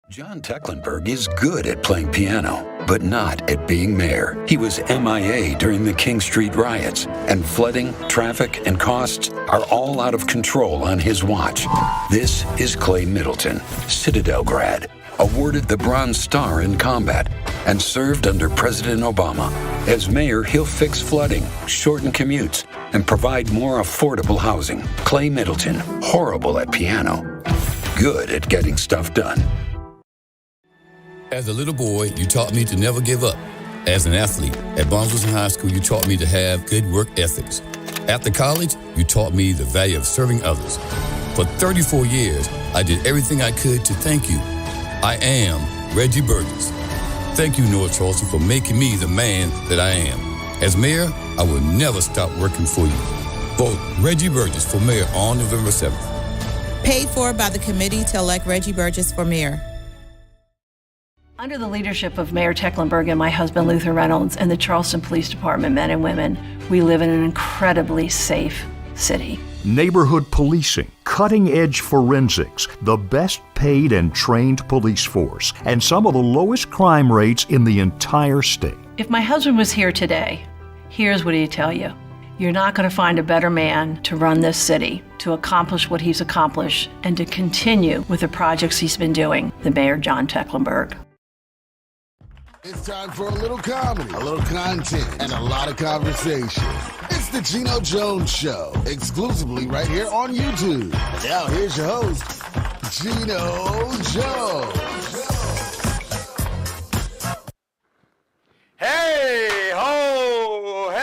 John Tecklenburg is good at playing piano, but not at being mayor. He was MIA during the King Street riots, and flooding, traffic, and costs are all out of control on his watch. This is Clay Middleton, Citadel grad, awarded the Bronze Star in combat, and served under President Obama. As mayor, he'll fix flooding, shorten commutes, and provide more affordable housing. Clay Middleton, horrible at piano, good at getting stuff done. As a little boy, you taught me to never give up. As an athlete, at Barnes High School, you taught me to have good work ethics. After college, you taught me the value of serving others. For 34 years, I did everything I could to thank you. I am Reggie Burgess. Thank you, Noah Charleston, for making me the man that I am. As mayor, I will never stop working for you. Vote Reggie Burgess for mayor on November 7th. Paid for by the committee to elect Reggie Burgess for mayor. Under the leadership of Mayor Tecklenburg and my husband Luther Reynolds and the Charleston Police Department men and women, we live in an incredibly safe city. Neighborhood policing, cutting-edge forensics, the best paid and trained police force, and some of the lowest crime rates in the entire state. If my husband was here today, here's what he'd tell you. You're not going to find a better man to run this city, to accomplish what he's accomplished, and to continue with the projects he's been doing than Mayor John Tecklenburg. It's time for a little comedy, a little content, and a lot of conversation. It's the Geno Jones Show, exclusively right here on YouTube. And now here's your host, Geno Jones. Hey ho,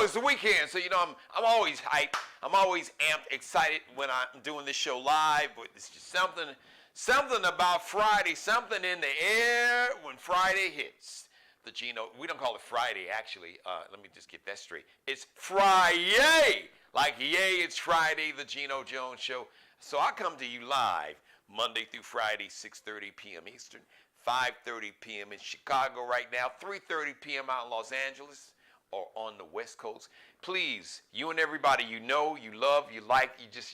it's the weekend, so I'm always hyped. I'm always amped, excited when I'm doing this show live, but it's just something about Friday, something in the air when Friday hits. The Geno, we don't call it Friday, actually. Let me just get that straight. It's Friday. Like, yay, it's Friday, the Geno Jones Show. So I come to you live Monday through Friday, 6:30 p.m. Eastern, 5:30 p.m. in Chicago right now, 3:30 p.m. out in Los Angeles or on the West Coast. Please, you and everybody you know, you love, you like,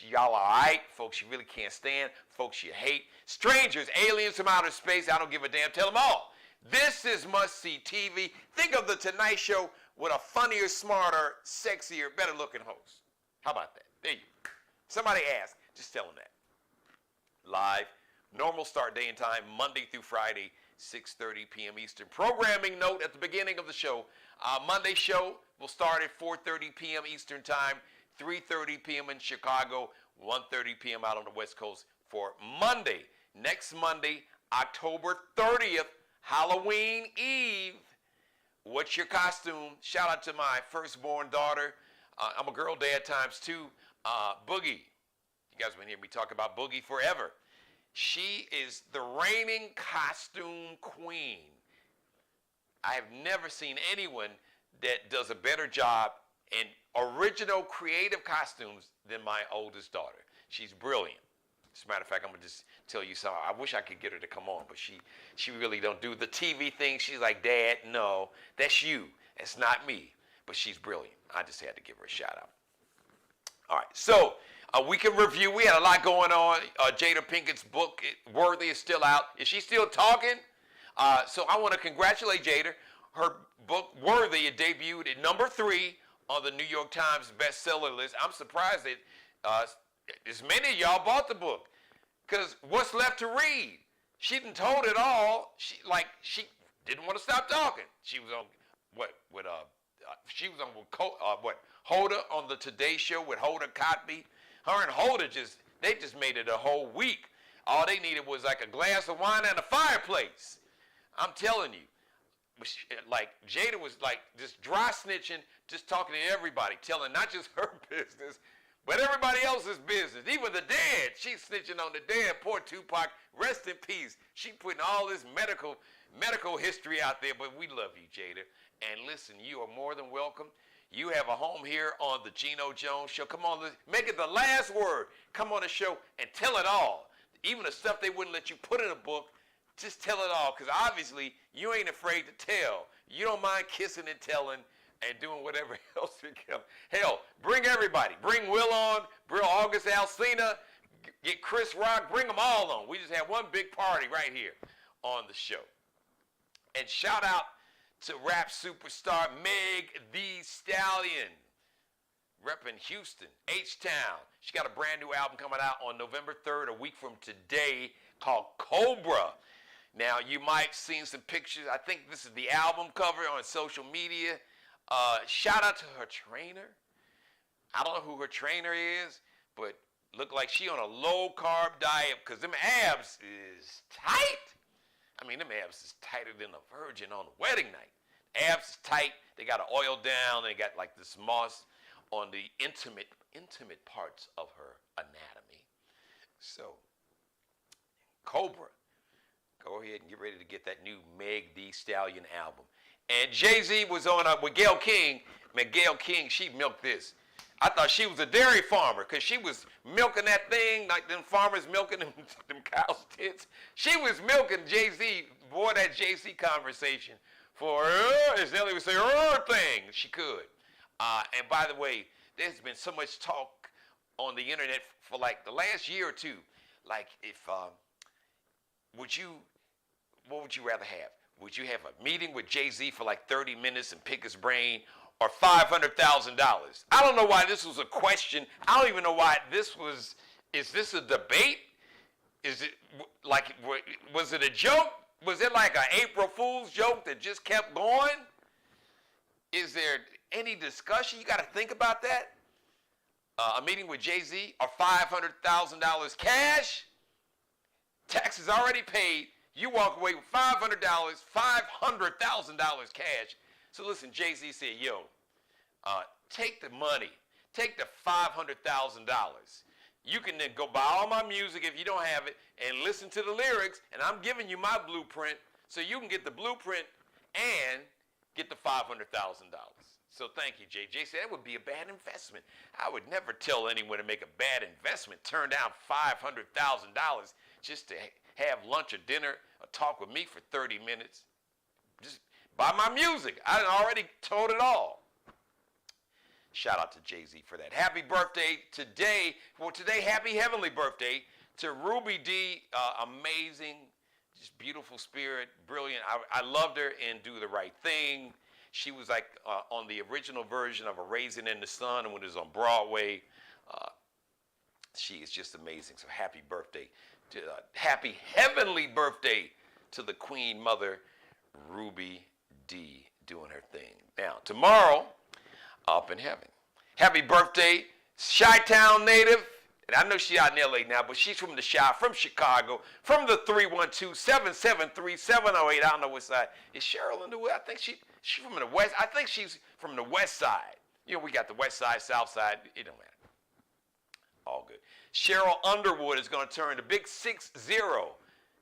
y'all all right. Folks you really can't stand, folks you hate, strangers, aliens from outer space, I don't give a damn, tell them all. This is must-see TV. Think of the Tonight Show with a funnier, smarter, sexier, better-looking host. How about that? There you go. Somebody asked, just tell them that. Live, normal start day and time, Monday through Friday, 6:30 p.m. Eastern. Programming note at the beginning of the show. Monday show will start at 4:30 p.m. Eastern time, 3:30 p.m. in Chicago, 1:30 p.m. out on the West Coast for Monday. Next Monday, October 30th, Halloween Eve. What's your costume? Shout out to my firstborn daughter. I'm a girl dad times two. Boogie. You guys have been hearing me talk about Boogie forever. She is the reigning costume queen. I have never seen anyone that does a better job in original creative costumes than my oldest daughter. She's brilliant. As a matter of fact, I'm going to just tell you something. I wish I could get her to come on, but she really don't do the TV thing. She's like, Dad, no, that's you. That's not me. But she's brilliant. I just had to give her a shout out. All right, so we can review. We had a lot going on. Jada Pinkett's book, Worthy, is still out. Is she still talking? So I want to congratulate Jada. Her book, Worthy, it debuted at number 3 on the New York Times bestseller list. I'm surprised that as many of y'all bought the book, because what's left to read? She didn't told it all. She didn't want to stop talking. She was on Hoda on the Today Show with Hoda Kotb. Her and Hoda they just made it a whole week. All they needed was like a glass of wine and a fireplace. I'm telling you, like Jada was like just dry snitching, just talking to everybody, telling not just her business, but everybody else's business. Even the dead, she's snitching on the dead. Poor Tupac, rest in peace. She putting all this medical history out there, but we love you, Jada. And listen, you are more than welcome. You have a home here on the Geno Jones Show. Come on, make it the last word. Come on the show and tell it all. Even the stuff they wouldn't let you put in a book, just tell it all, because obviously you ain't afraid to tell. You don't mind kissing and telling and doing whatever else you can. Hell, bring everybody. Bring Will on, bring August Alsina, get Chris Rock, bring them all on. We just have one big party right here on the show. And shout out to rap superstar Meg Thee Stallion, repping Houston, H-Town. She got a brand new album coming out on November 3rd, a week from today, called Cobra. Now, you might have seen some pictures. I think this is the album cover on social media. Shout out to her trainer. I don't know who her trainer is, but look like she on a low-carb diet because them abs is tight. I mean, them abs is tighter than a virgin on the wedding night. Abs is tight. They got to oil down. They got like this moss on the intimate parts of her anatomy. So, Cobra, go ahead and get ready to get that new Meg Thee Stallion album. And Jay-Z was on with Gayle King. Man, Gayle King, she milked this. I thought she was a dairy farmer because she was milking that thing like them farmers milking them cows' tits. She was milking Jay-Z, boy, that Jay-Z conversation for her, as Nelly would say, her thing. She could. And by the way, there's been so much talk on the internet for like the last year or two. Like if, what would you rather have? Would you have a meeting with Jay-Z for like 30 minutes and pick his brain, or $500,000? I don't know why this was a question. I don't even know why this was. Is this a debate? Is it like, was it a joke? Was it like an April Fool's joke that just kept going? Is there any discussion? You got to think about that. A meeting with Jay-Z or $500,000 cash? Taxes already paid. You walk away with $500,000 cash. So listen, Jay-Z said, yo, take the money. Take the $500,000. You can then go buy all my music if you don't have it and listen to the lyrics, and I'm giving you my blueprint so you can get the blueprint and get the $500,000. So thank you, Jay. Jay said that would be a bad investment. I would never tell anyone to make a bad investment, turn down $500,000 just to have lunch or dinner or talk with me for 30 minutes. Just buy my music. I already told it all. Shout out to Jay-Z for that. Happy birthday today. Well, today, happy heavenly birthday to Ruby D. Amazing, just beautiful spirit, brilliant. I loved her in Do the Right Thing. She was like on the original version of A Raisin in the Sun, and when it was on Broadway, she is just amazing. So happy birthday. Happy heavenly birthday to the Queen Mother, Ruby D, doing her thing. Now, tomorrow, up in heaven. Happy birthday, Chi-Town native. And I know she's out in LA now, but she's from the Chi, from Chicago, from the 312-773-708. I don't know what side. Is Cheryl in the West? I think she's from the West. I think she's from the West side. You know, we got the West side, South side. It don't matter. All good. Cheryl Underwood is going to turn the big 60,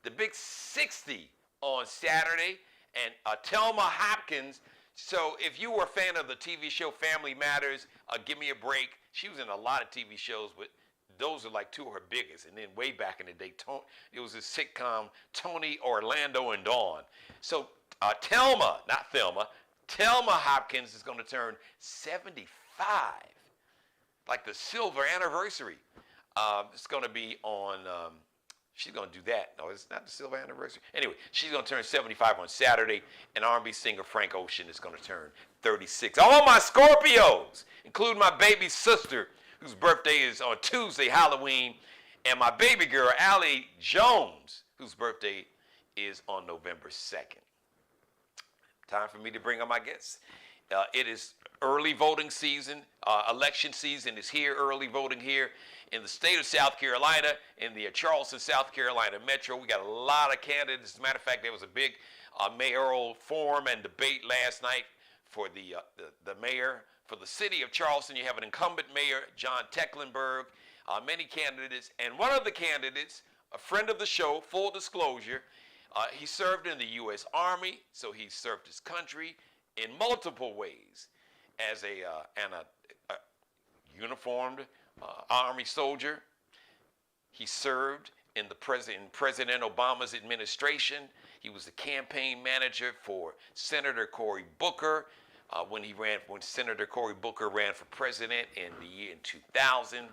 the big 60 on Saturday. And Thelma Hopkins. So if you were a fan of the TV show Family Matters, Give Me a Break, she was in a lot of TV shows, but those are like two of her biggest. And then way back in the day, it was a sitcom, Tony, Orlando, and Dawn. So Thelma Hopkins is going to turn 75, like the silver anniversary. It's going to be on, she's going to do that. No, it's not the silver anniversary. Anyway, she's going to turn 75 on Saturday, and R&B singer Frank Ocean is going to turn 36. All my Scorpios, including my baby sister, whose birthday is on Tuesday, Halloween, and my baby girl, Allie Jones, whose birthday is on November 2nd. Time for me to bring on my guests. It is early voting season. Election season is here, early voting here in the state of South Carolina, in the Charleston, South Carolina metro. We got a lot of candidates. As a matter of fact, there was a big mayoral forum and debate last night for the mayor. For the city of Charleston, you have an incumbent mayor, John Tecklenburg, many candidates. And one of the candidates, a friend of the show, full disclosure, he served in the U.S. Army, so he served his country in multiple ways as a uniformed Army soldier. He served in President Obama's administration. He was the campaign manager for Senator Cory Booker when Senator Cory Booker ran for president in the year 2000.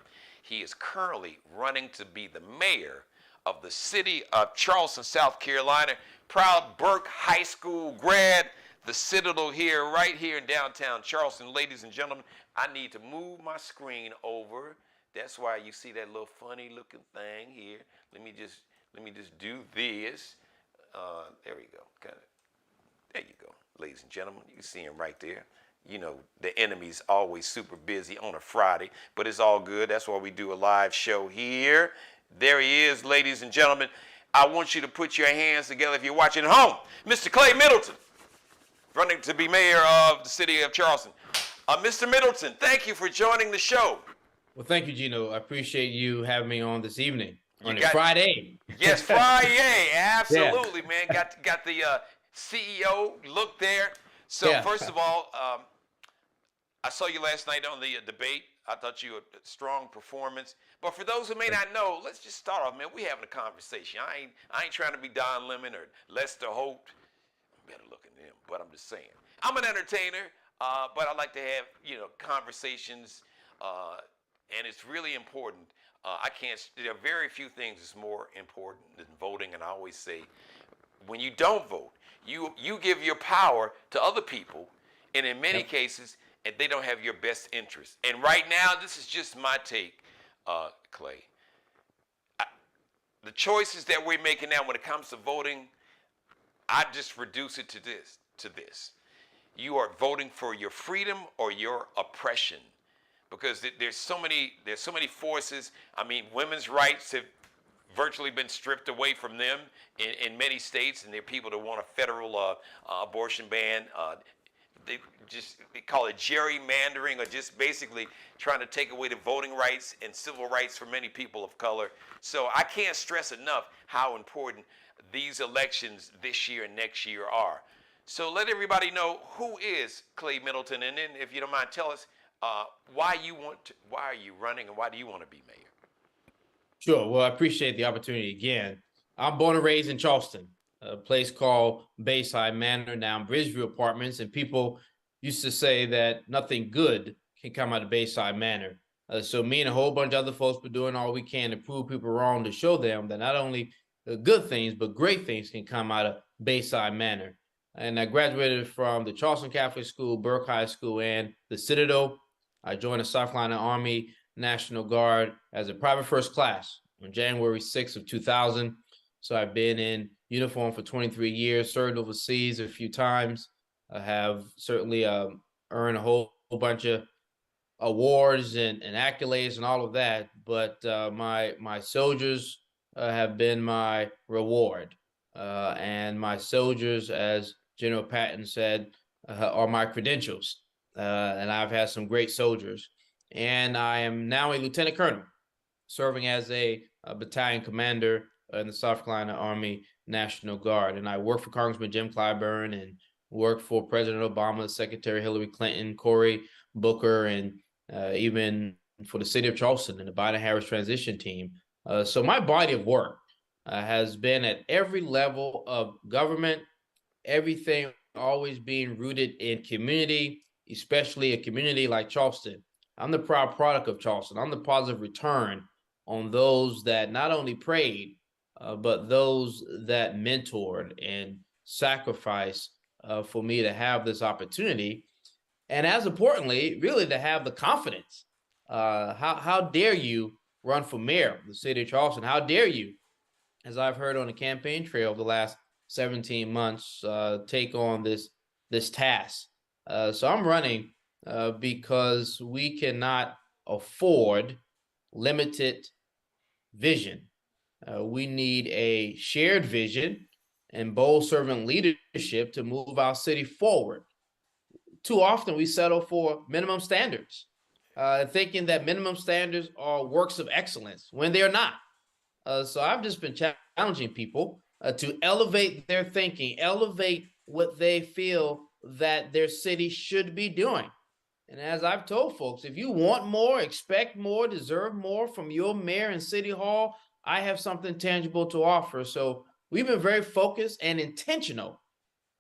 He is currently running to be the mayor of the city of Charleston, South Carolina. Proud Burke High School grad, the Citadel here, right here in downtown Charleston. Ladies and gentlemen, I need to move my screen over. That's why you see that little funny looking thing here. Let me just do this. There we go. There you go, ladies and gentlemen. You can see him right there. You know, the enemy's always super busy on a Friday, but it's all good. That's why we do a live show here. There he is, ladies and gentlemen. I want you to put your hands together if you're watching at home. Mr. Clay Middleton, running to be mayor of the city of Charleston. Mr. Middleton, thank you for joining the show. Well, thank you, Geno. I appreciate you having me on this evening. On a Friday. Yes, Friday. Absolutely, man. Got the CEO look there. So first of all, I saw you last night on the debate. I thought you had a strong performance. But for those who may not know, let's just start off, man. We having a conversation. I ain't trying to be Don Lemon or Lester Holt. I'm better looking than him, but I'm just saying. I'm an entertainer, but I like to have, conversations, and it's really important. There are very few things that's more important than voting, and I always say, when you don't vote, you give your power to other people, and in many cases, and they don't have your best interest. And right now, this is just my take, Clay. The choices that we're making now when it comes to voting, I just reduce it to this. You are voting for your freedom or your oppression, because there's so many forces. I mean, women's rights have virtually been stripped away from them in many states, and there are people that want a federal abortion ban. They call it gerrymandering, or just basically trying to take away the voting rights and civil rights for many people of color. So I can't stress enough how important these elections this year and next year are. So let everybody know who is Clay Middleton, and then if you don't mind, tell us why are you running, and why do you want to be mayor? Sure. Well, I appreciate the opportunity again. I'm born and raised in Charleston, a place called Bayside Manor, now Bridgeview Apartments, and people used to say that nothing good can come out of Bayside Manor. So me and a whole bunch of other folks were doing all we can to prove people wrong, to show them that not only good things, but great things can come out of Bayside Manor. And I graduated from the Charleston Catholic School, Burke High School, and the Citadel. I joined the South Carolina Army National Guard as a private first class on January 6th of 2000. So I've been in uniform for 23 years, served overseas a few times. I have certainly earned a whole bunch of awards and accolades and all of that. But my soldiers have been my reward. And my soldiers, as General Patton said, are my credentials. And I've had some great soldiers. And I am now a lieutenant colonel, serving as a battalion commander in the South Carolina Army National Guard. And I work for Congressman Jim Clyburn, and work for President Obama, Secretary Hillary Clinton, Cory Booker, and even for the city of Charleston and the Biden-Harris transition team. So my body of work has been at every level of government, everything always being rooted in community, especially a community like Charleston. I'm the proud product of Charleston. I'm the positive return on those that not only prayed, but those that mentored and sacrificed for me to have this opportunity. And as importantly, really to have the confidence. How dare you run for mayor of the city of Charleston? How dare you, as I've heard on the campaign trail the last 17 months, take on this task? So I'm running because we cannot afford limited vision. We need a shared vision and bold servant leadership to move our city forward. Too often we settle for minimum standards, thinking that minimum standards are works of excellence when they're not. So I've just been challenging people to elevate their thinking, elevate what they feel that their city should be doing. And as I've told folks, if you want more, expect more, deserve more from your mayor and city hall, I have something tangible to offer. So we've been very focused and intentional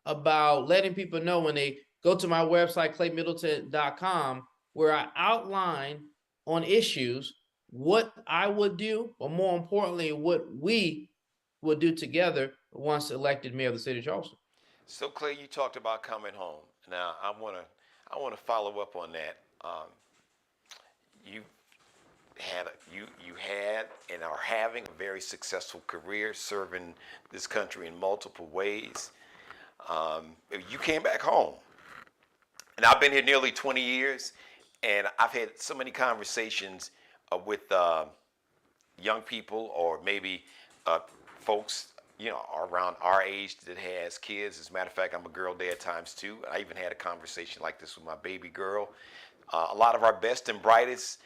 about letting people know when they go to my website, claymiddleton.com, where I outline on issues what I would do, but more importantly, what we would do together once elected mayor of the city of Charleston. So Clay, you talked about coming home. Now I wanna follow up on that. You you had and are having a very successful career serving this country in multiple ways. You came back home, and I've been here nearly 20 years, and I've had so many conversations with young people, or maybe folks, around our age that has kids. As a matter of fact, I'm a girl dad times two. I even had a conversation like this with my baby girl. A lot of our best and brightest,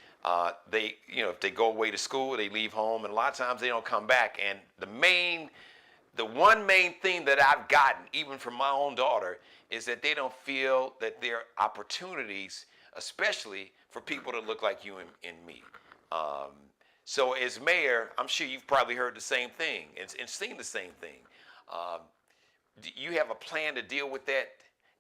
they, if they go away to school, they leave home, and a lot of times they don't come back. And the one main thing that I've gotten, even from my own daughter, is that they don't feel that there are opportunities, especially for people that look like you and me. So as mayor, I'm sure you've probably heard the same thing and seen the same thing. Do you have a plan to deal with that?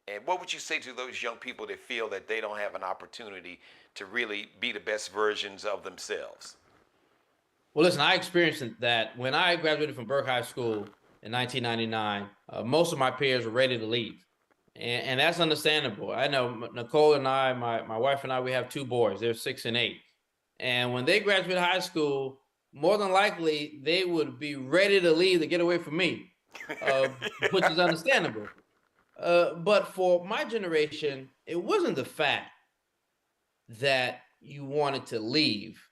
And what would you say to those young people that feel that they don't have an opportunity to really be the best versions of themselves? Well, listen, I experienced that when I graduated from Burke High School in 1999. Most of my peers were ready to leave. And that's understandable. I know Nicole and I, my wife and I, we have two boys. They're 6 and 8. And when they graduate high school, more than likely, they would be ready to leave to get away from me, which is understandable. But for my generation, it wasn't the fact that you wanted to leave.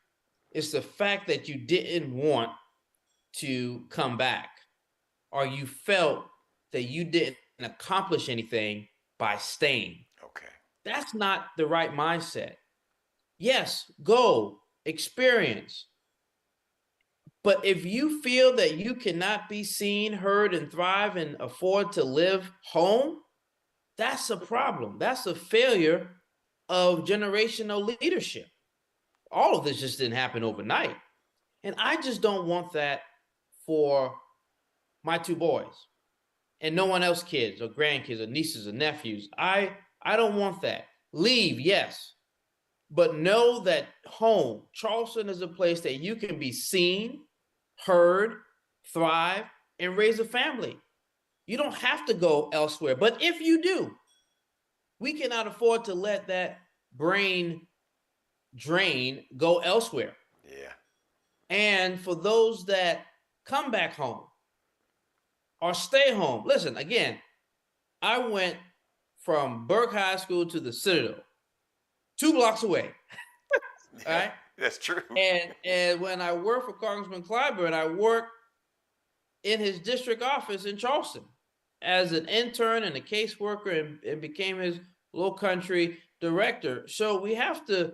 It's the fact that you didn't want to come back, or you felt that you didn't accomplish anything by staying. Okay. That's not the right mindset. Yes, go, experience. But if you feel that you cannot be seen, heard, and thrive and afford to live home, that's a problem. That's a failure of generational leadership. All of this just didn't happen overnight. And I just don't want that for my two boys and no one else kids or grandkids or nieces or nephews. I don't want that. Leave, yes. But know that home, Charleston, is a place that you can be seen, heard, thrive, and raise a family. You don't have to go elsewhere. But if you do, we cannot afford to let that brain drain go elsewhere. Yeah. And for those that come back home or stay home, listen, again, I went from Burke High School to the Citadel, 2 blocks away. All right. That's true. And when I worked for Congressman Clyburn, I worked in his district office in Charleston as an intern and a caseworker, and became his Low Country director. So we have to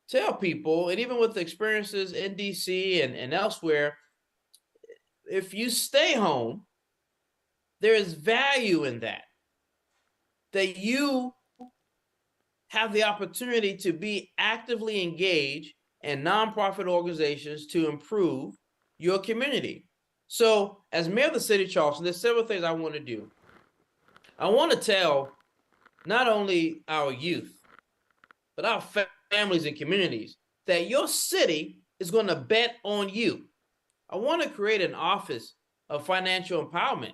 tell people, and even with the experiences in DC and elsewhere, if you stay home, there is value in that you have the opportunity to be actively engaged in nonprofit organizations to improve your community. So as mayor of the city of Charleston, there's several things I want to do. I want to tell not only our youth, but our families and communities that your city is going to bet on you. I want to create an office of financial empowerment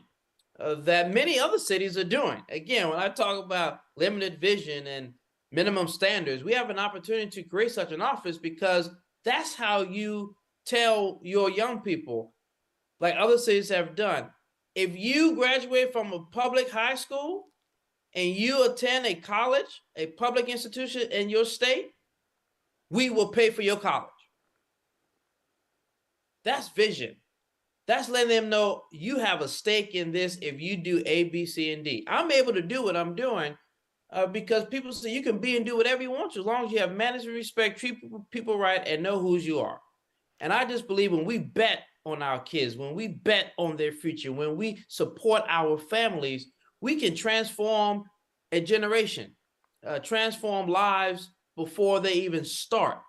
that many other cities are doing. Again, when I talk about limited vision and minimum standards, we have an opportunity to create such an office, because that's how you tell your young people, like other cities have done. If you graduate from a public high school and you attend a college, a public institution in your state, we will pay for your college. That's vision. That's letting them know you have a stake in this if you do A, B, C, and D. I'm able to do what I'm doing because people say you can be and do whatever you want to, as long as you have management respect, treat people right, and know who you are. And I just believe when we bet on our kids, when we bet on their future, when we support our families, we can transform a generation, transform lives before they even start.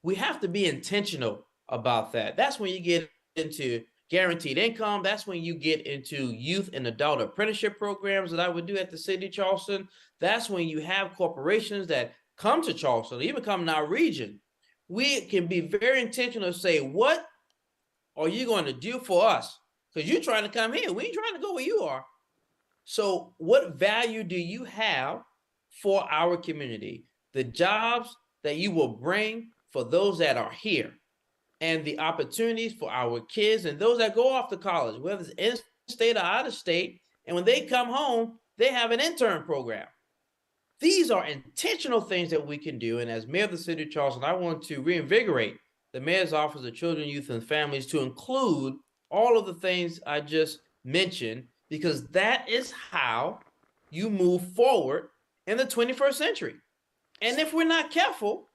We have to be intentional about that. That's when you get into guaranteed income. That's when you get into youth and adult apprenticeship programs that I would do at the city of Charleston. That's when you have corporations that come to Charleston, even come in our region, we can be very intentional to say, what are you going to do for us? Because you're trying to come here. We ain't trying to go where you are. So what value do you have for our community? The jobs that you will bring for those that are here, and the opportunities for our kids and those that go off to college, whether it's in state or out of state. And when they come home, they have an intern program. These are intentional things that we can do. And as mayor of the city of Charleston, I want to reinvigorate the mayor's office of children, youth, and families to include all of the things I just mentioned, because that is how you move forward in the 21st century. And if we're not careful,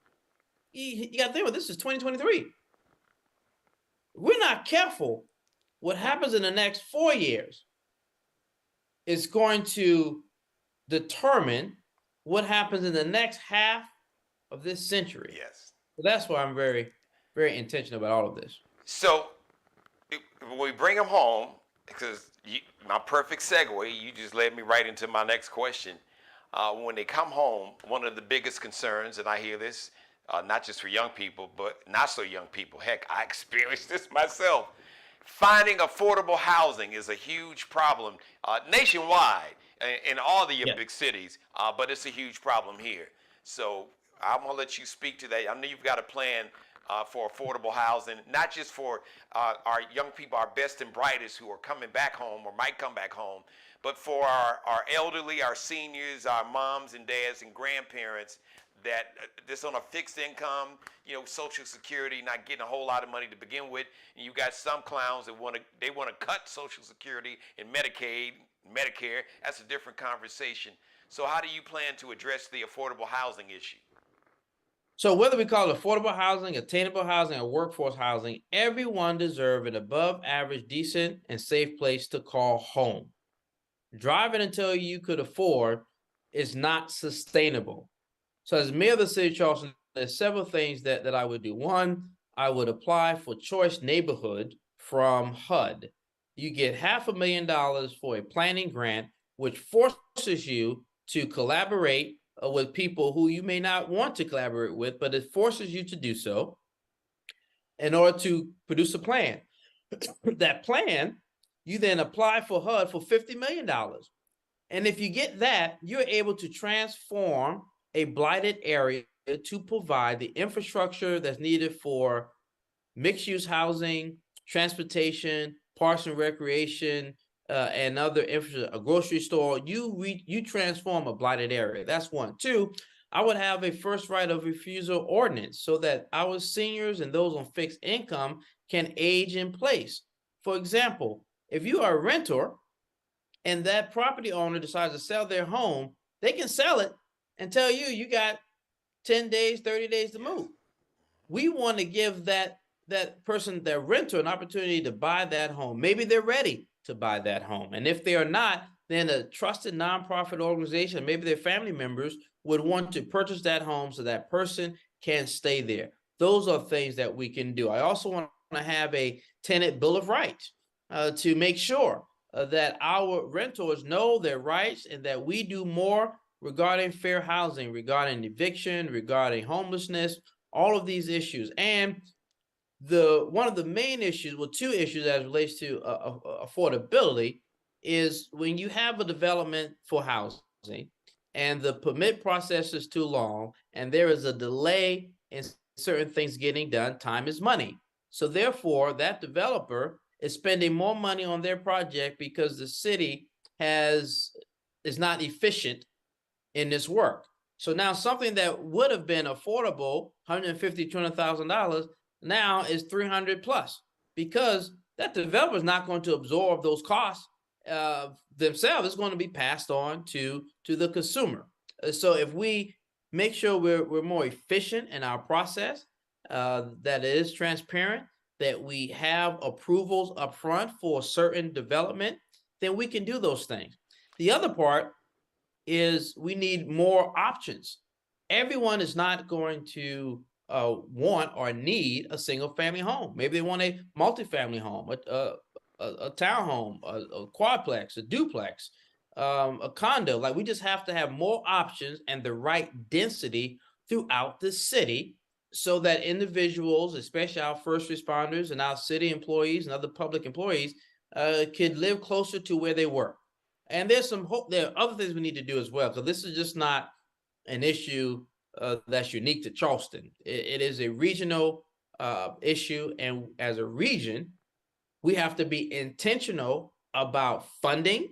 you got to think about this is 2023. We're not careful, what happens in the next 4 years is going to determine what happens in the next half of this century. Yes. So that's why I'm very, very intentional about all of this. So when we bring them home, because my perfect segue, you just led me right into my next question. When they come home, one of the biggest concerns, and I hear this, not just for young people, but not so young people. Heck, I experienced this myself. Finding affordable housing is a huge problem nationwide in all the big cities, but it's a huge problem here. So I'm gonna let you speak to that. I know you've got a plan for affordable housing, not just for our young people, our best and brightest who are coming back home or might come back home, but for our elderly, our seniors, our moms and dads and grandparents that this on a fixed income, Social Security, not getting a whole lot of money to begin with, and you got some clowns that want to cut Social Security and Medicaid, Medicare. That's a different conversation. So how do you plan to address the affordable housing issue? So whether we call it affordable housing, attainable housing, or workforce housing, everyone deserves an above average, decent, and safe place to call home. Driving until you could afford is not sustainable. So as mayor of the city of Charleston, there's several things that I would do. One, I would apply for Choice Neighborhood from HUD. You get $500,000 for a planning grant, which forces you to collaborate with people who you may not want to collaborate with, but it forces you to do so in order to produce a plan. That plan, you then apply for HUD for $50 million. And if you get that, you're able to transform a blighted area to provide the infrastructure that's needed for mixed-use housing, transportation, parks and recreation, and other infrastructure, a grocery store. You transform a blighted area. That's one. Two, I would have a first right of refusal ordinance so that our seniors and those on fixed income can age in place. For example, if you are a renter and that property owner decides to sell their home, they can sell it and tell you got 10 days, 30 days to move. We want to give that person, that renter, an opportunity to buy that home. Maybe they're ready to buy that home. And if they are not, then a trusted nonprofit organization, maybe their family members, would want to purchase that home so that person can stay there. Those are things that we can do. I also want to have a tenant bill of rights to make sure that our renters know their rights and that we do more regarding fair housing, regarding eviction, regarding homelessness, all of these issues. And one of the main issues, well, two issues as it relates to affordability, is when you have a development for housing and the permit process is too long and there is a delay in certain things getting done, time is money. So therefore, that developer is spending more money on their project because the city is not efficient in this work. So now something that would have been affordable, $150,000, $200,000, now is 300 plus, because that developer is not going to absorb those costs themselves. It's going to be passed on to the consumer. So if we make sure we're more efficient in our process, that is transparent, that we have approvals up front for certain development, then we can do those things. The other part is we need more options. Everyone is not going to want or need a single family home. Maybe they want a multifamily home, a townhome, a quadplex, a duplex, a condo. Like, we just have to have more options and the right density throughout the city so that individuals, especially our first responders and our city employees and other public employees, could live closer to where they work. And there's some hope. There are other things we need to do as well. So this is just not an issue that's unique to Charleston. It is a regional issue, and as a region, we have to be intentional about funding,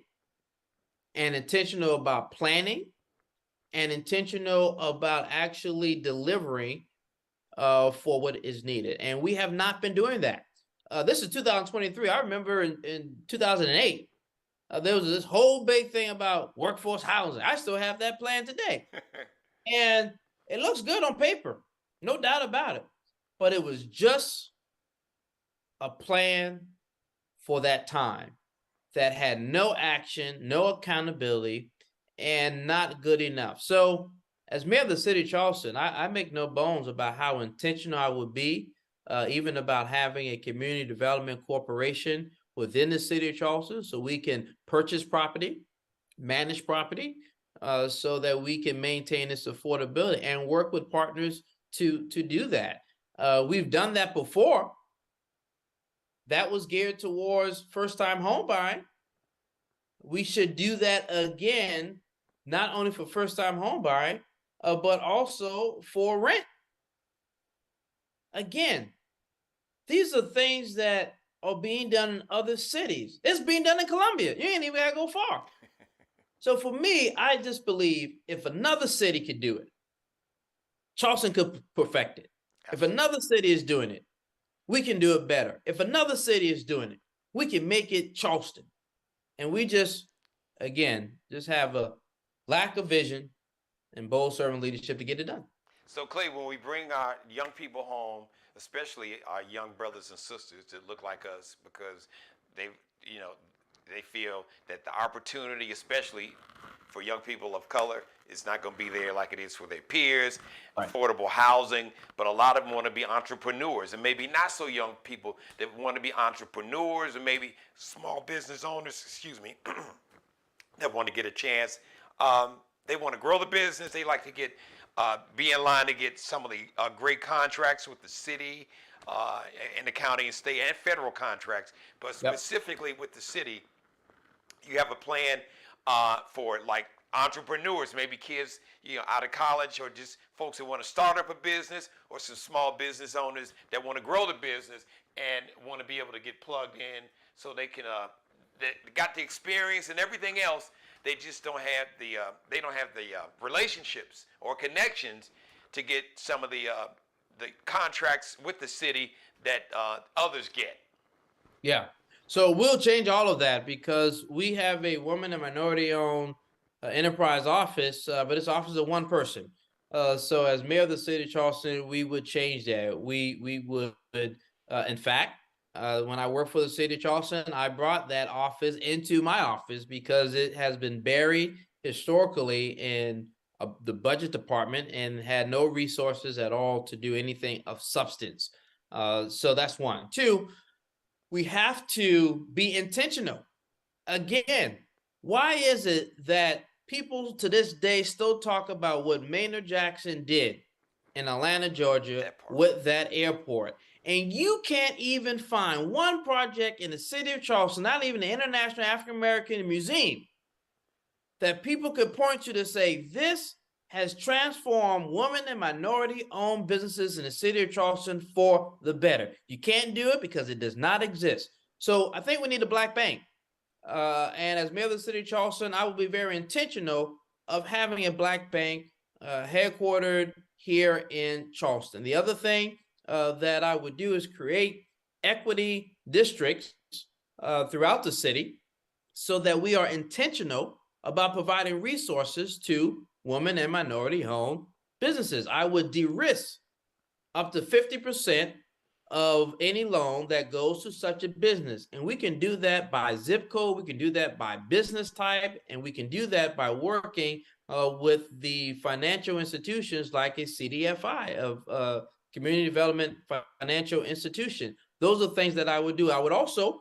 and intentional about planning, and intentional about actually delivering for what is needed. And we have not been doing that. This is 2023. I remember in 2008, there was this whole big thing about workforce housing. I still have that plan today. And it looks good on paper, no doubt about it. But it was just a plan for that time that had no action, no accountability, and not good enough. So as mayor of the city of Charleston, I make no bones about how intentional I would be, even about having a community development corporation within the city of Charleston, so we can purchase property, manage property, so that we can maintain its affordability and work with partners to do that. We've done that before. That was geared towards first-time home buying. We should do that again, not only for first-time home buying, but also for rent. Again, these are things that are being done in other cities. It's being done in Columbia. You ain't even gotta go far. So for me, I just believe if another city could do it, Charleston could perfect it. If another city is doing it, we can do it better. If another city is doing it, we can make it Charleston. And we just, again, just have a lack of vision and bold servant leadership to get it done. So Clay, when we bring our young people home, especially our young brothers and sisters that look like us, because they feel that the opportunity, especially for young people of color, is not going to be there like it is for their peers. Right. Affordable housing, but a lot of them want to be entrepreneurs, and maybe not so young people that want to be entrepreneurs, or maybe small business owners, that want to get a chance. They want to grow the business. They like to be in line to get some of the great contracts with the city and the county and state and federal contracts. But specifically with the city, you have a plan for like entrepreneurs, maybe kids out of college, or just folks that want to start up a business, or some small business owners that want to grow the business and want to be able to get plugged in so they can they got the experience and everything else. They just don't have the relationships or connections to get some of the contracts with the city that others get. Yeah. So we'll change all of that, because we have a woman and minority-owned enterprise office, but it's office of one person. So as mayor of the city of Charleston, we would change that. We would, in fact, when I worked for the city of Charleston, I brought that office into my office because it has been buried historically in the budget department and had no resources at all to do anything of substance. So that's one. Two, we have to be intentional. Again, why is it that people to this day still talk about what Maynard Jackson did in Atlanta, Georgia, with that airport? And you can't even find one project in the city of Charleston, not even the International African American Museum, that people could point to say this has transformed women and minority-owned businesses in the city of Charleston for the better. You can't do it because it does not exist. So I think we need a black bank. And as mayor of the city of Charleston, I will be very intentional of having a black bank headquartered here in Charleston. The other thing that I would do is create equity districts throughout the city so that we are intentional about providing resources to women and minority-owned businesses. I would de-risk up to 50% of any loan that goes to such a business. And we can do that by zip code, we can do that by business type, and we can do that by working with the financial institutions like a CDFI of Community Development Financial Institution. Those are things that I would do. I would also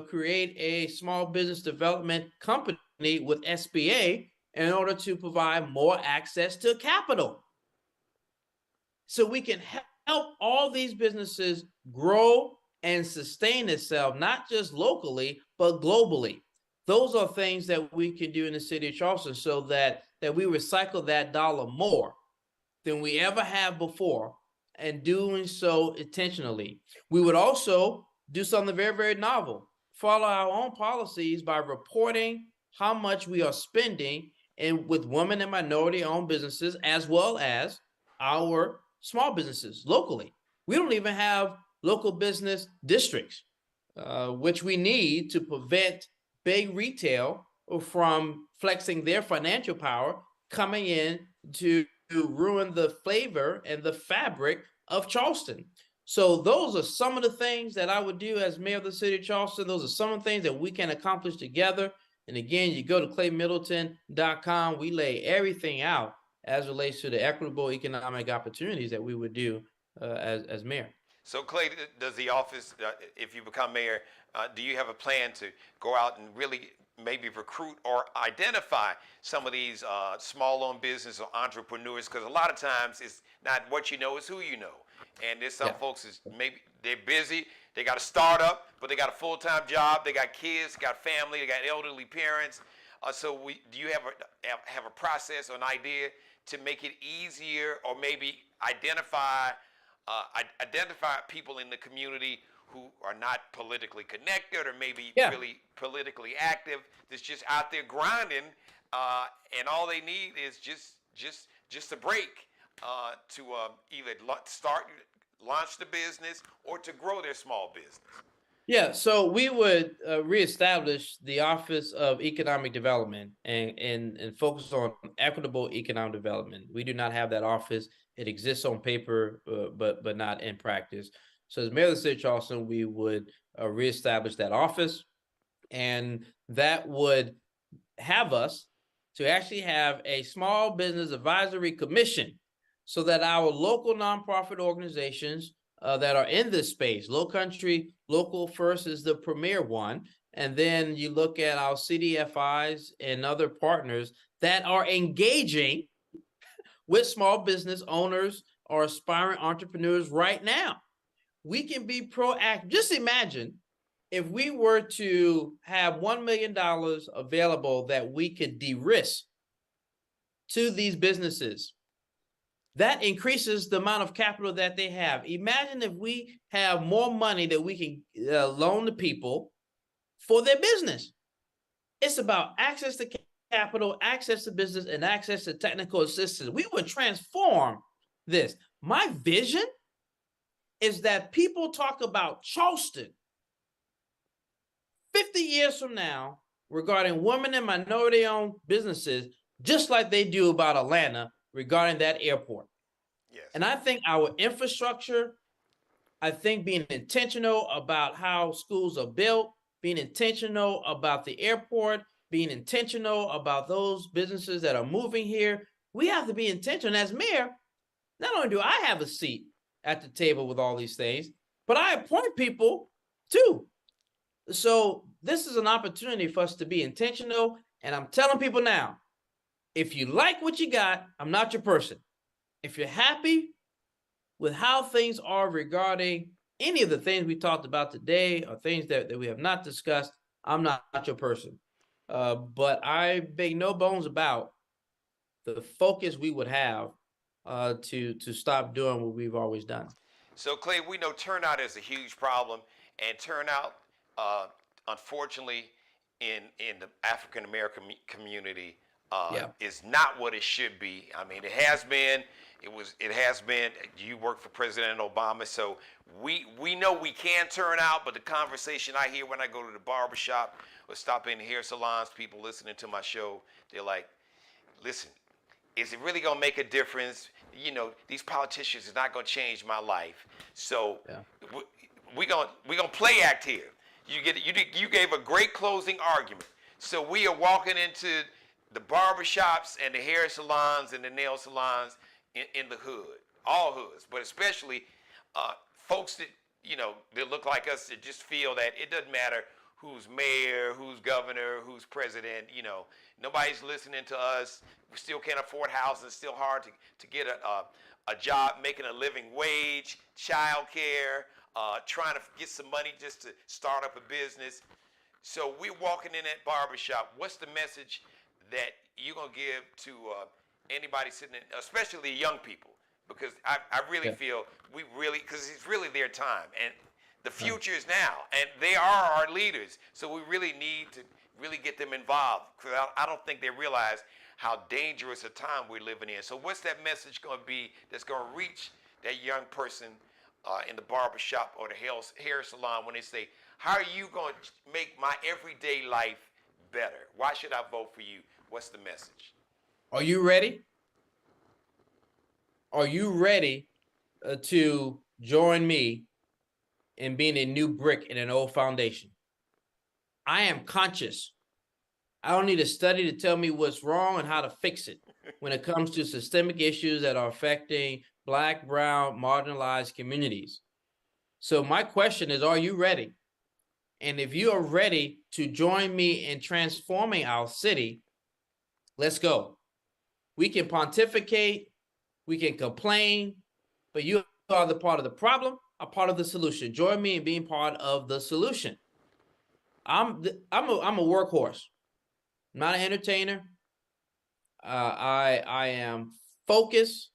create a small business development company with SBA in order to provide more access to capital. so we can help all these businesses grow and sustain itself, not just locally, but globally. Those are things that we can do in the city of Charleston so that we recycle that dollar more than we ever have before, and doing so intentionally. We would also do something very, very novel, follow our own policies by reporting how much we are spending and with women and minority owned businesses, as well as our small businesses locally. We don't even have local business districts, which we need to prevent big retail from flexing their financial power, coming in to ruin the flavor and the fabric of Charleston. So those are some of the things that I would do as mayor of the city of Charleston. Those are some of the things that we can accomplish together. And again, you go to claymiddleton.com. We lay everything out as relates to the equitable economic opportunities that we would do as mayor. So, Clay, does the office, if you become mayor, do you have a plan to go out and really maybe recruit or identify some of these small-owned business or entrepreneurs? Because a lot of times it's not what you know, it's who you know. And there's some folks is maybe they're busy, they got a startup, but they got a full-time job, they got kids, got family, they got elderly parents. Do you have a process or an idea to make it easier, or maybe identify people in the community who are not politically connected or maybe really politically active, that's just out there grinding, and all they need is just a break to either launch the business or to grow their small business? Yeah, so we would reestablish the Office of Economic Development and focus on equitable economic development. We do not have that office. It exists on paper, but not in practice. So as mayor of the city of Charleston, we would reestablish that office, and that would have us to actually have a small business advisory commission so that our local nonprofit organizations that are in this space, Low Country Local First is the premier one, and then you look at our CDFIs and other partners that are engaging with small business owners or aspiring entrepreneurs right now. We can be proactive. Just imagine if we were to have $1 million available that we could de-risk to these businesses. That increases the amount of capital that they have. Imagine if we have more money that we can loan to people for their business. It's about access to capital, access to business, and access to technical assistance. We would transform this. My vision is that people talk about Charleston 50 years from now regarding women and minority-owned businesses, just like they do about Atlanta regarding that airport. Yes. And I think our infrastructure, I think being intentional about how schools are built, being intentional about the airport, being intentional about those businesses that are moving here, we have to be intentional. As mayor, not only do I have a seat at the table with all these things, but I appoint people too. So this is an opportunity for us to be intentional. And I'm telling people now, if you like what you got, I'm not your person. If you're happy with how things are regarding any of the things we talked about today or things that we have not discussed, I'm not your person. But I make no bones about the focus we would have to stop doing what we've always done. So, Clay, we know turnout is a huge problem, and turnout, unfortunately, in the African American community is not what it should be. I mean, it has been. It has been. You work for President Obama, so we know we can turn out. But the conversation I hear when I go to the barbershop or stop in hair salons, people listening to my show, they're like, "Listen, is it really gonna make a difference? You know, these politicians is not gonna change my life. So we're gonna play act here. You gave a great closing argument. So we are walking into the barbershops and the hair salons and the nail salons in the hood, all hoods, but especially folks that, you know, that look like us, that just feel that it doesn't matter who's mayor, who's governor, who's president, you know, nobody's listening to us. We still can't afford houses. It's still hard to get a job making a living wage, childcare, trying to get some money just to start up a business. So we're walking in that barbershop. What's the message that you're going to give to anybody sitting in, especially young people? Because I really feel because it's really their time. And the future is now. And they are our leaders. So we really need to really get them involved. Because I don't think they realize how dangerous a time we're living in. So what's that message going to be that's going to reach that young person in the barbershop or the hair salon when they say, how are you going to make my everyday life better? Why should I vote for you? What's the message? Are you ready? Are you ready to join me in being a new brick in an old foundation? I am conscious. I don't need a study to tell me what's wrong and how to fix it when it comes to systemic issues that are affecting Black, brown, marginalized communities. So my question is, are you ready? And if you are ready to join me in transforming our city, let's go. We can pontificate, we can complain, but you are the part of the problem, a part of the solution. Join me in being part of the solution. I'm a workhorse. I'm not an entertainer. I am focused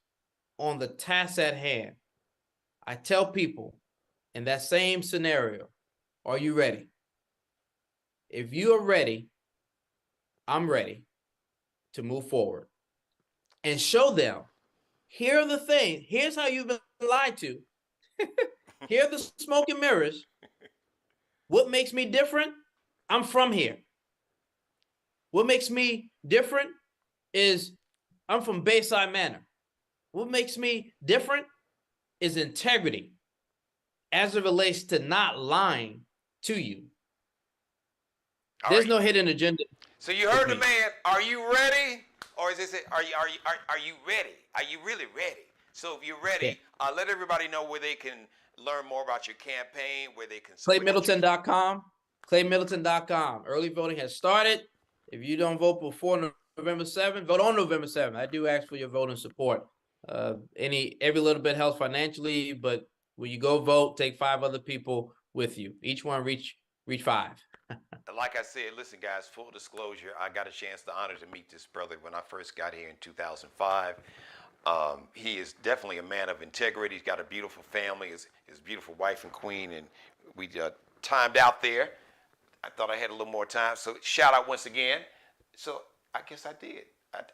on the task at hand. I tell people in that same scenario, are you ready? If you are ready, I'm ready to move forward and show them, here are the things, here's how you've been lied to. Here are the smoke and mirrors. What makes me different? I'm from here. What makes me different is I'm from Bayside Manor. What makes me different is integrity as it relates to not lying to you. There's no hidden agenda. So you heard the man. Are you ready? Or is this it? Are you ready? Are you really ready? So if you're ready, let everybody know where they can learn more about your campaign, where they can ClayMiddleton.com. ClayMiddleton.com. Early voting has started. If you don't vote before November 7th, vote on November 7th. I do ask for your vote and support. Every little bit helps financially, but when you go vote, take 5 other people with you. Each one reach 5. Like I said, listen, guys, full disclosure, I got a chance to honor to meet this brother when I first got here in 2005. He is definitely a man of integrity. He's got a beautiful family, his beautiful wife and queen, and we timed out there. I thought I had a little more time, so shout out once again. So I guess I did.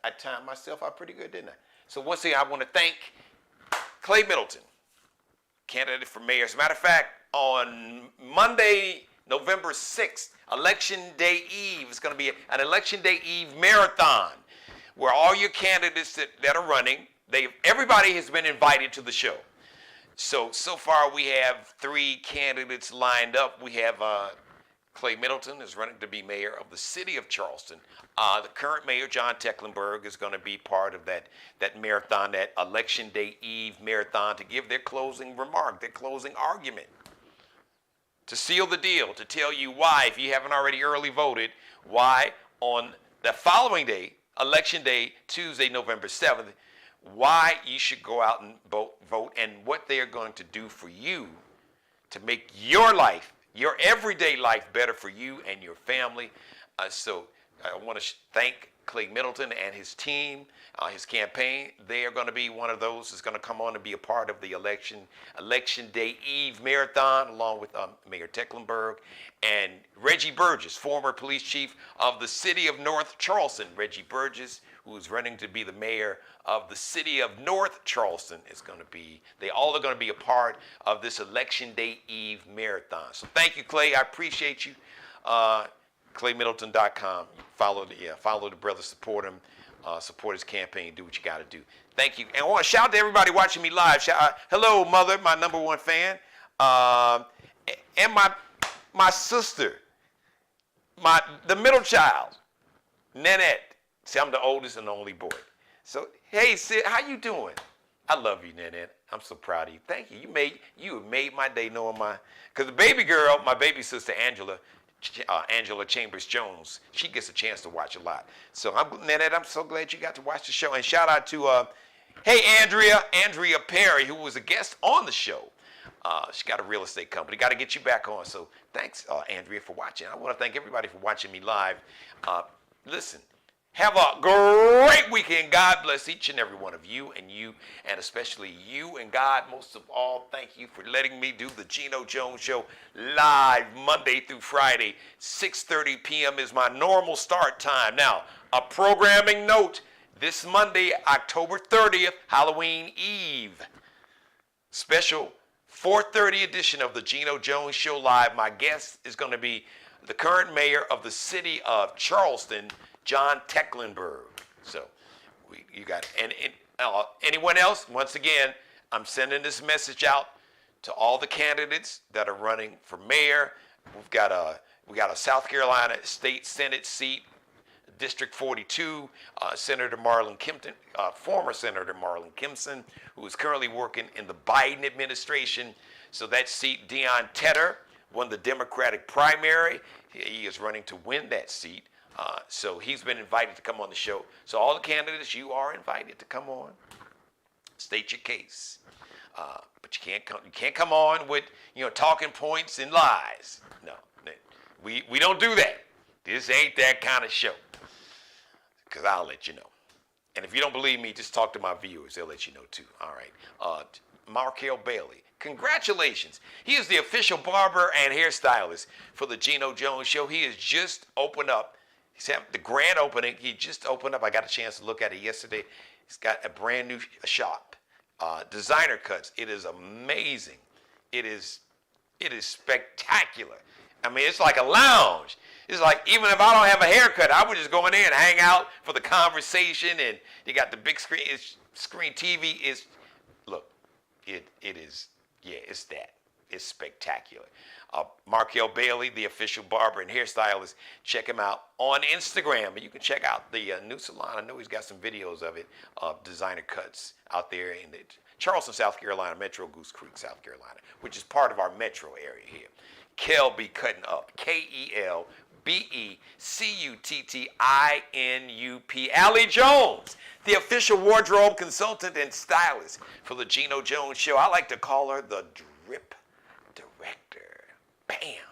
I timed myself out pretty good, didn't I? So once again, I want to thank Clay Middleton, candidate for mayor. As a matter of fact, on Monday, November 6th, Election Day Eve, it's going to be an Election Day Eve marathon where all your candidates that are running, everybody has been invited to the show. So far we have 3 candidates lined up. We have Clay Middleton is running to be mayor of the city of Charleston. The current mayor, John Tecklenburg, is going to be part of that marathon, that Election Day Eve marathon, to give their closing remark, their closing argument, to seal the deal, to tell you why, if you haven't already early voted, why on the following day, Election Day, Tuesday, November 7th, why you should go out and vote, and what they are going to do for you to make your life, your everyday life, better for you and your family. So I want to thank Clay Middleton and his team, his campaign. They are going to be one of those that's going to come on and be a part of the Election Day Eve marathon, along with Mayor Tecklenburg and Reggie Burgess, former police chief of the city of North Charleston. Reggie Burgess, who is running to be the mayor of the city of North Charleston, they all are going to be a part of this Election Day Eve marathon. So thank you, Clay. I appreciate you. ClayMiddleton.com. Follow the brother, support him, support his campaign, do what you got to do. Thank you. And I want to shout out to everybody watching me live. Hello, mother, my #1 fan, and my sister, the middle child, Nanette. See, I'm the oldest and the only boy. So, hey, Sid, how you doing? I love you, Nanette. I'm so proud of you. Thank you. You made my day knowing because the baby girl, my baby sister, Angela Chambers Jones, she gets a chance to watch a lot. So, Nanette, I'm so glad you got to watch the show. And shout out to Hey, Andrea Perry, who was a guest on the show. She got a real estate company. Got to get you back on. So thanks, Andrea, for watching. I want to thank everybody for watching me live. Listen, have a great weekend. God bless each and every one of you, and especially you. And God, most of all, thank you for letting me do the Geno Jones Show live Monday through Friday. 6:30 p.m. is my normal start time. Now, a programming note. This Monday, October 30th, Halloween Eve, special 4:30 edition of the Geno Jones Show Live. My guest is going to be the current mayor of the city of Charleston, John Tecklenburg. So, you got anyone else? Once again, I'm sending this message out to all the candidates that are running for mayor. We got a South Carolina State Senate seat. District 42, Senator Marlon Kempton, former Senator Marlon Kempson, who is currently working in the Biden administration. So that seat, Dion Tedder, won the Democratic primary. He is running to win that seat. So he's been invited to come on the show. So all the candidates, you are invited to come on. State your case. But you can't come on with talking points and lies. No, we don't do that. This ain't that kind of show. Because I'll let you know. And if you don't believe me, just talk to my viewers. They'll let you know too. All right. Markel Bailey, congratulations. He is the official barber and hairstylist for the Geno Jones Show. He has just opened up. He's having the grand opening. He just opened up. I got a chance to look at it yesterday. He's got a brand new shop. Designer cuts. It is amazing. It is spectacular. I mean, it's like a lounge. It's like, even if I don't have a haircut, I would just go in there and hang out for the conversation. And you got the big screen. Screen TV is, look, it is, yeah, it's that. It's spectacular. Markel Bailey, the official barber and hairstylist. Check him out on Instagram. And you can check out the new salon. I know he's got some videos of it, of designer cuts out there in Charleston, South Carolina, Metro Goose Creek, South Carolina, which is part of our metro area here. Kelby Cutting Up, KELBECUTTINUP. Allie Jones, the official wardrobe consultant and stylist for the Geno Jones Show. I like to call her the drip director. Bam.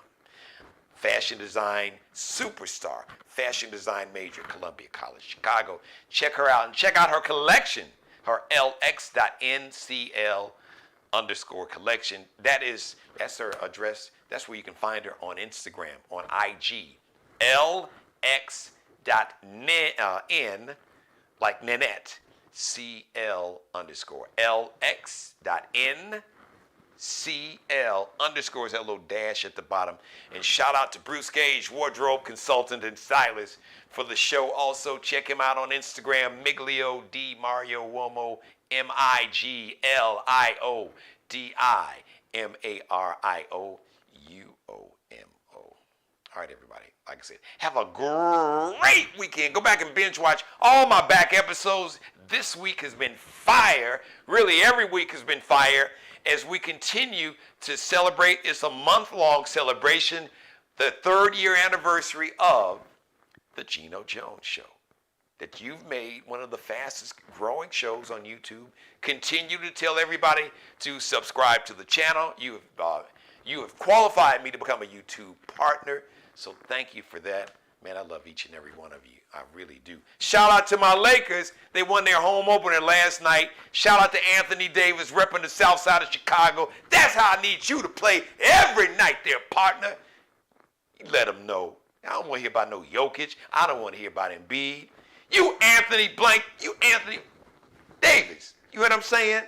Fashion design superstar, fashion design major, Columbia College, Chicago. Check her out and check out her collection, her LX.NCL_collection. That's her address. That's where you can find her on Instagram, on IG. LX.N, like Nanette, CL_. LX.NCL_ is that little dash at the bottom. And shout out to Bruce Gage, wardrobe consultant and stylist for the show. Also, check him out on Instagram, Miglio D Mario Uomo, MIGLIODIMARIOUOMO. All right, everybody. Like I said, have a great weekend. Go back and binge watch all my back episodes. This week has been fire. Really, every week has been fire as we continue to celebrate. It's a month-long celebration, the 3rd year anniversary of the Geno Jones Show. That you've made one of the fastest growing shows on YouTube. Continue to tell everybody to subscribe to the channel. You have qualified me to become a YouTube partner. So thank you for that. Man, I love each and every one of you. I really do. Shout out to my Lakers. They won their home opener last night. Shout out to Anthony Davis repping the south side of Chicago. That's how I need you to play every night there, partner. You let them know. I don't want to hear about no Jokic. I don't want to hear about Embiid. You Anthony Blank. You Anthony Davis. You hear what I'm saying?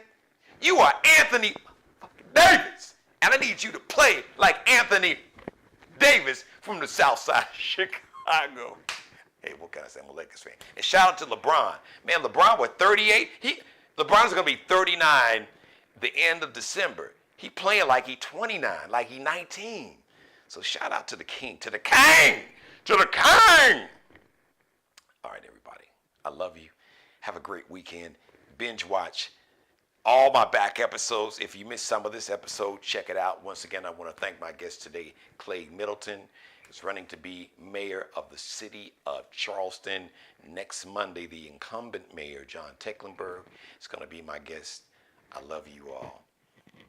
You are Anthony Davis. And I need you to play like Anthony Davis from the south side of Chicago. Hey, what can I say? I'm a Lakers fan. And shout out to LeBron. Man, LeBron was 38. LeBron's going to be 39 the end of December. He playing like he 29, like he 19. So shout out to the king, to the king, to the king. All right, everybody. I love you. Have a great weekend. Binge watch all my back episodes. If you missed some of this episode, check it out. Once again, I want to thank my guest today, Clay Middleton. is running to be mayor of the city of Charleston. Next Monday, the incumbent mayor, John Tecklenburg, is going to be my guest. I love you all.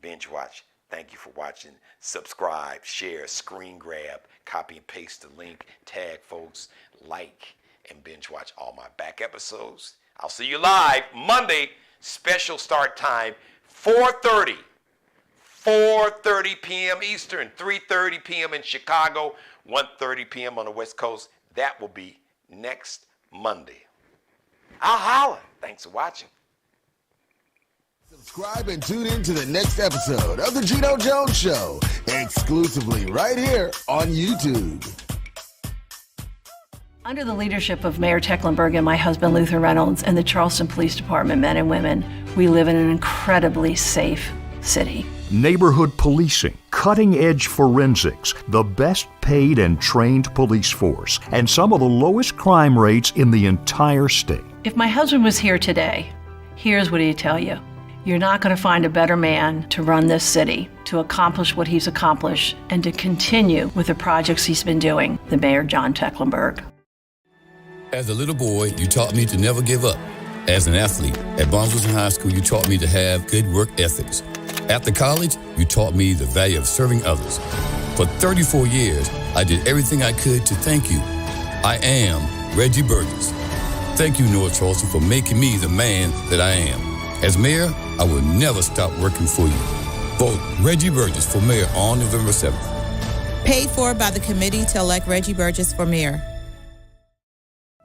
Binge watch. Thank you for watching. Subscribe, share, screen grab, copy and paste the link, tag folks, like, and binge watch all my back episodes. I'll see you live Monday, special start time, 4:30 p.m. Eastern, 3:30 p.m. in Chicago, 1:30 p.m. on the West Coast. That will be next Monday. I'll holler. Thanks for watching. Subscribe and tune in to the next episode of The Geno Jones Show, exclusively right here on YouTube. Under the leadership of Mayor Tecklenburg and my husband Luther Reynolds and the Charleston Police Department men and women, we live in an incredibly safe city. Neighborhood policing, cutting-edge forensics, the best paid and trained police force, and some of the lowest crime rates in the entire state. If my husband was here today, here's what he'd tell you. You're not going to find a better man to run this city, to accomplish what he's accomplished, and to continue with the projects he's been doing than Mayor John Tecklenburg. As a little boy, you taught me to never give up. As an athlete, at Barnsley High School, you taught me to have good work ethics. After college, you taught me the value of serving others. For 34 years, I did everything I could to thank you. I am Reggie Burgess. Thank you, North Charleston, for making me the man that I am. As mayor, I will never stop working for you. Vote Reggie Burgess for mayor on November 7th. Paid for by the committee to elect Reggie Burgess for mayor.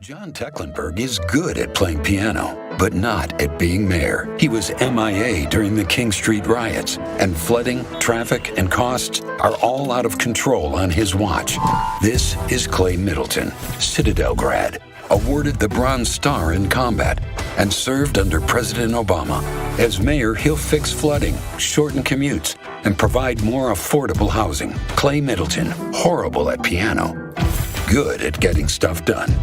John Tecklenburg is good at playing piano, but not at being mayor. He was MIA during the King Street riots, and flooding, traffic, and costs are all out of control on his watch. This is Clay Middleton, Citadel grad, awarded the Bronze Star in combat, and served under President Obama. As mayor, he'll fix flooding, shorten commutes, and provide more affordable housing. Clay Middleton, horrible at piano, good at getting stuff done.